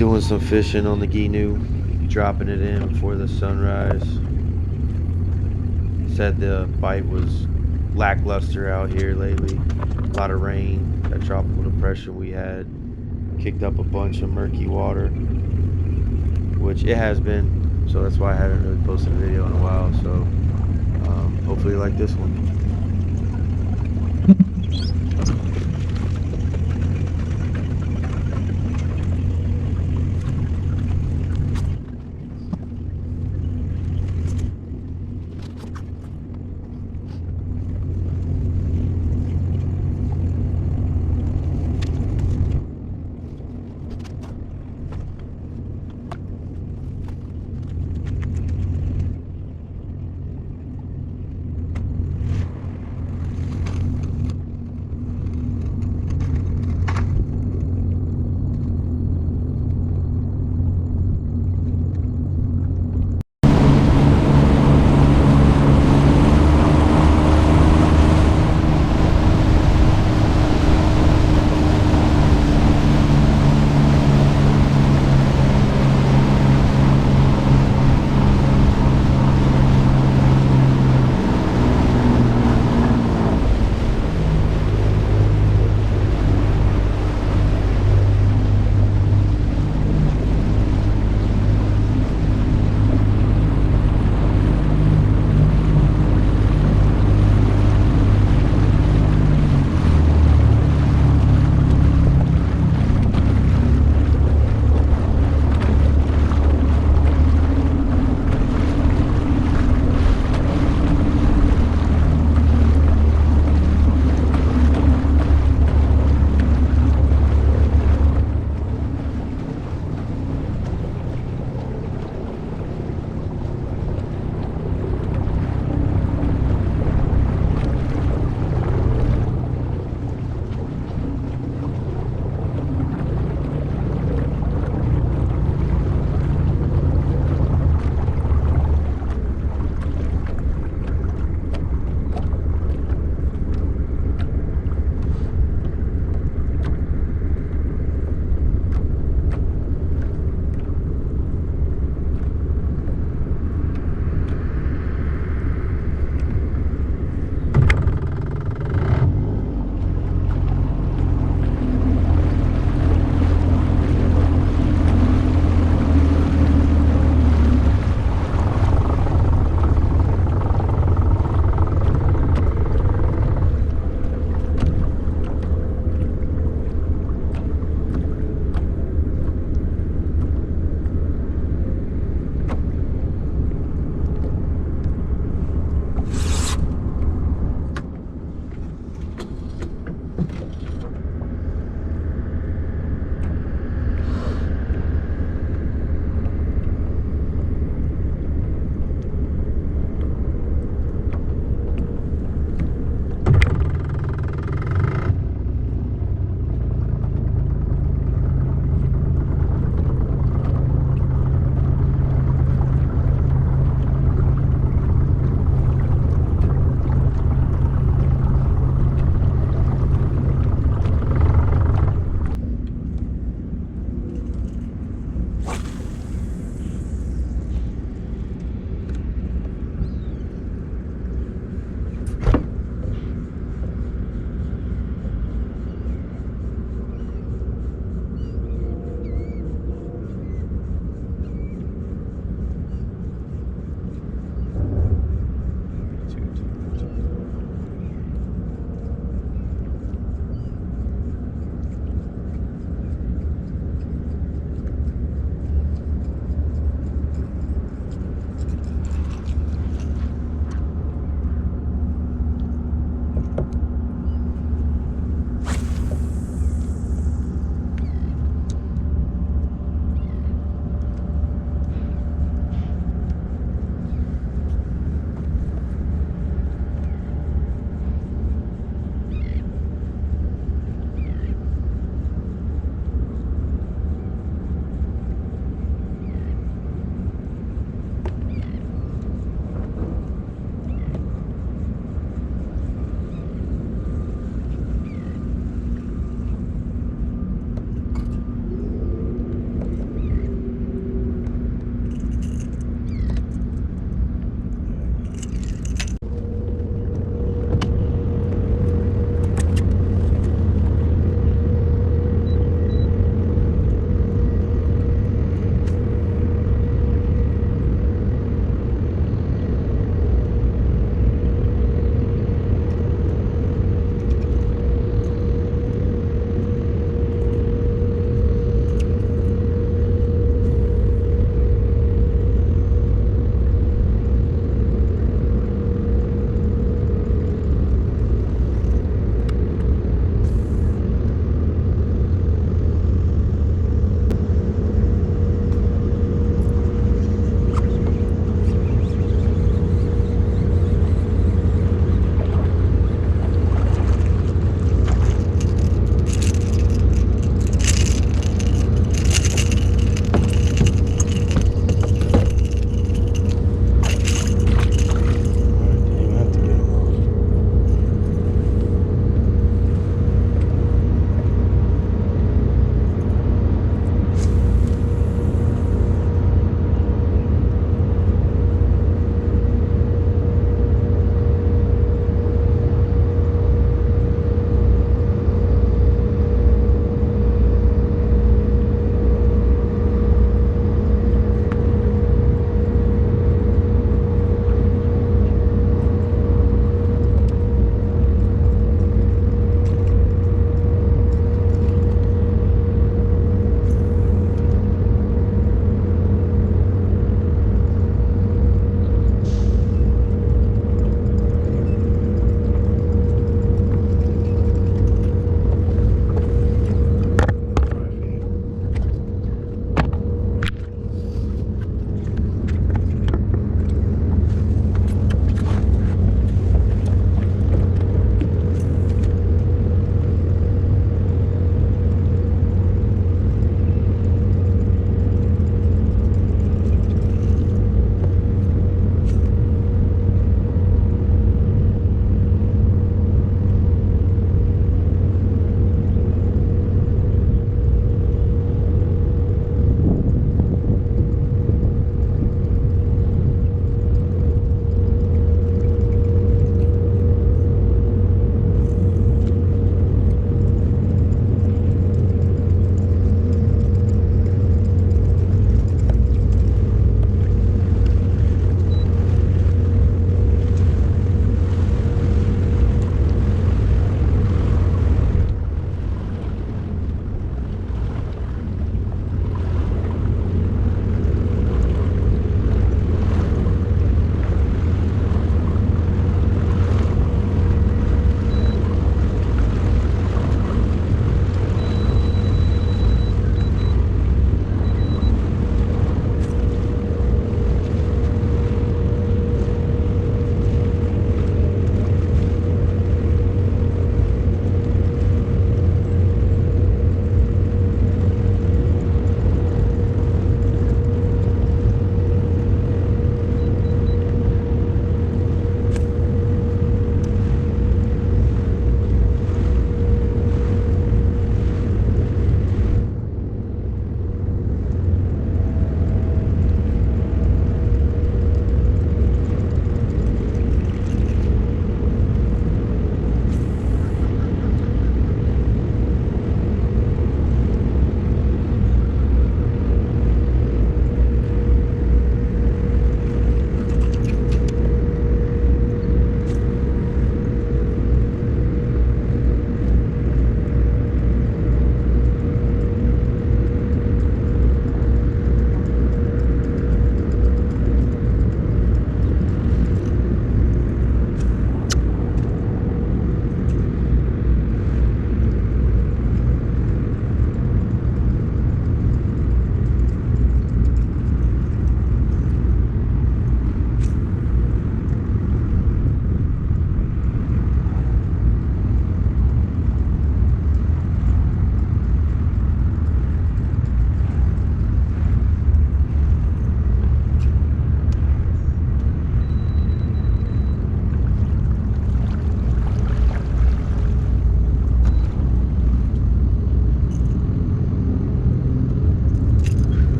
Doing some fishing on the Ginu, dropping it in before the sunrise. Said the bite was lackluster out here lately. A lot of rain. That tropical depression we had kicked up a bunch of murky water, which it has been. So that's why I hadn't really posted a video in a while. So hopefully you like this one.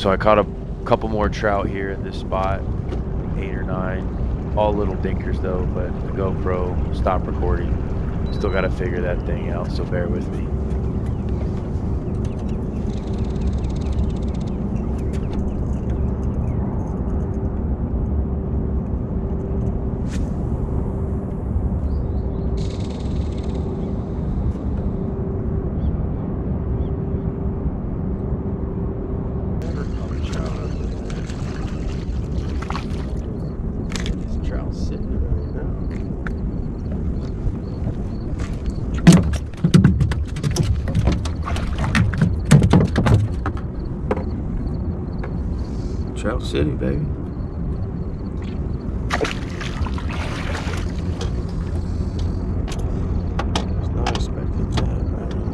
So I caught a couple more trout here in this spot, like 8 or 9, all little dinkers though. But the GoPro stopped recording. Still got to figure that thing out, so bear with me. Trout sitting right now. Trout City, baby. Was not expecting that right away.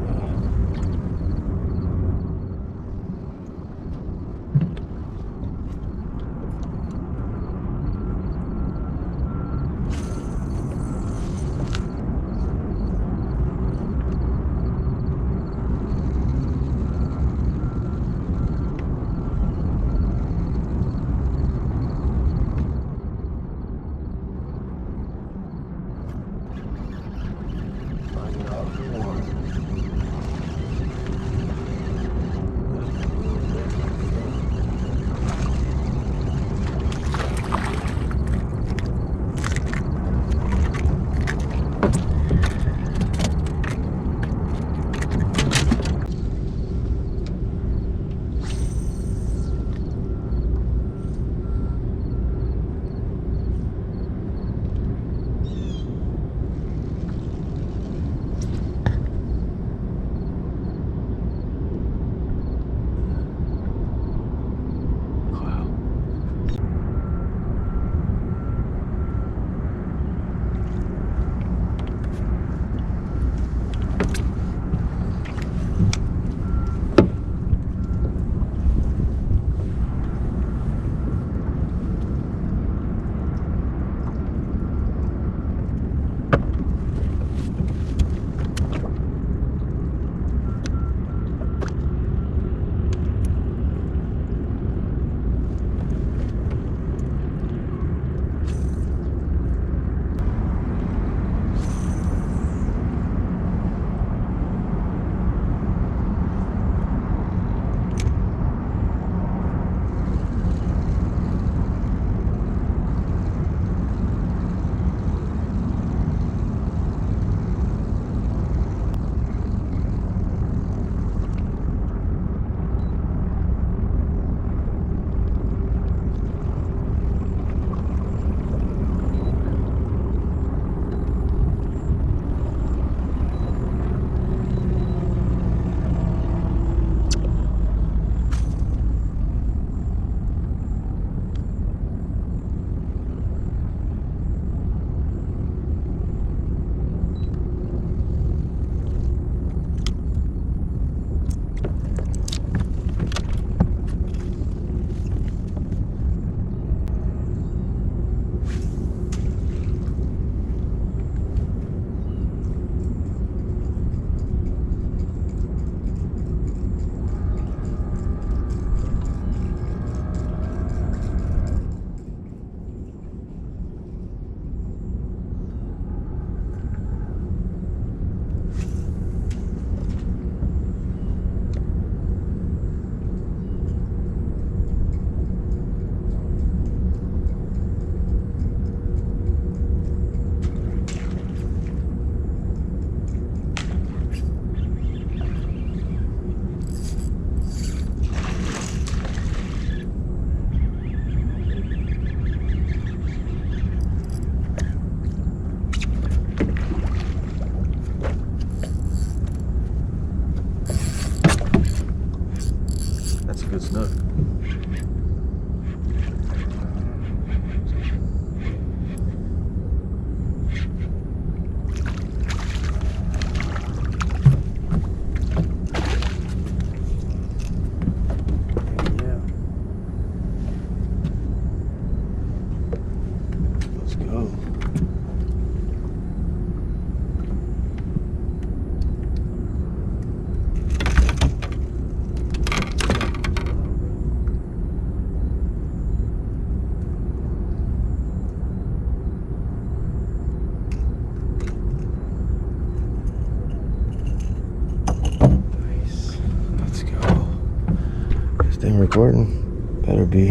recording? Better be.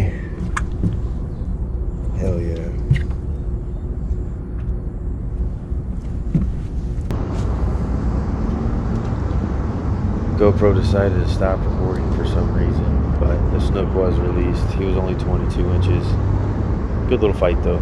Hell yeah. GoPro decided to stop recording for some reason, but the snook was released. He was only 22 inches. Good little fight though.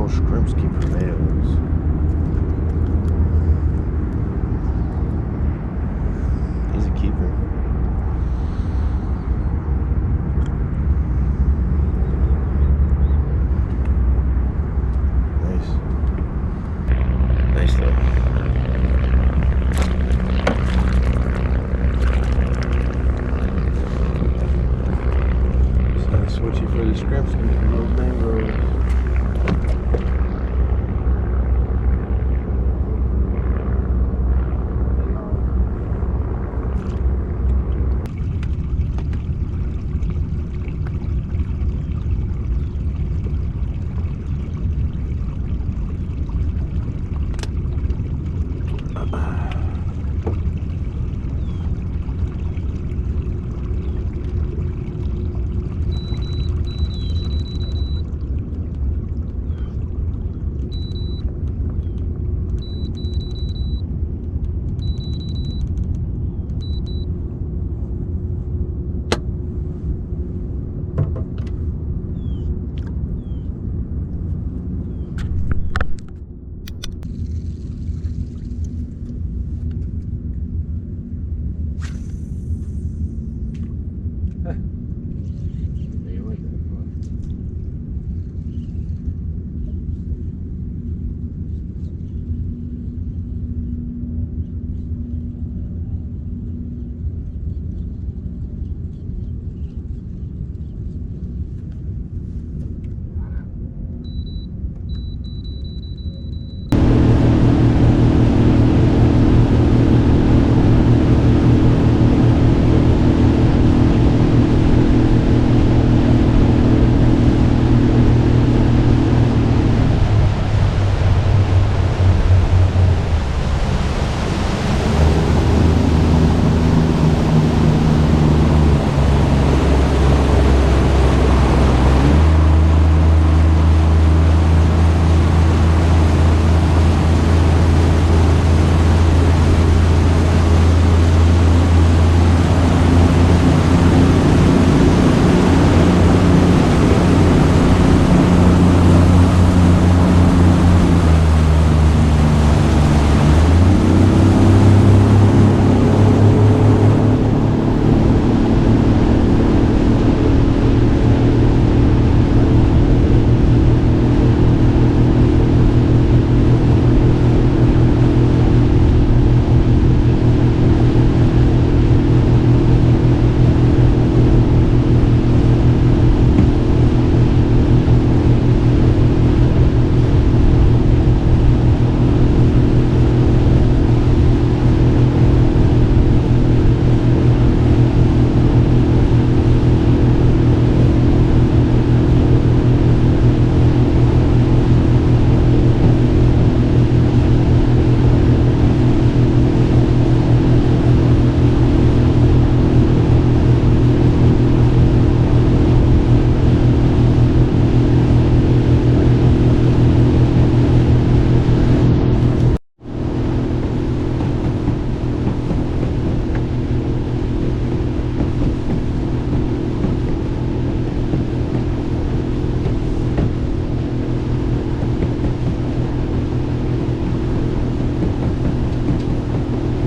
Shrimpsky prevails. He's a keeper. Nice. Nice though. So switchy for the Shrimpsky, those mangroves.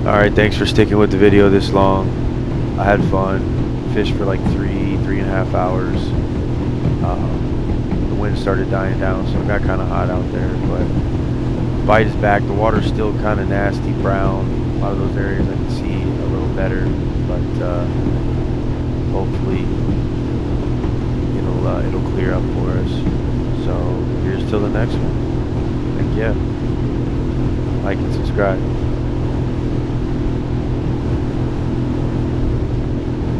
Alright, thanks for sticking with the video this long. I had fun. Fished for like 3.5 hours. The wind started dying down, so it got kind of hot out there. But bite is back. The water's still kind of nasty brown. A lot of those areas I can see a little better. But hopefully it'll clear up for us. So here's till the next one. Thank you. like and subscribe.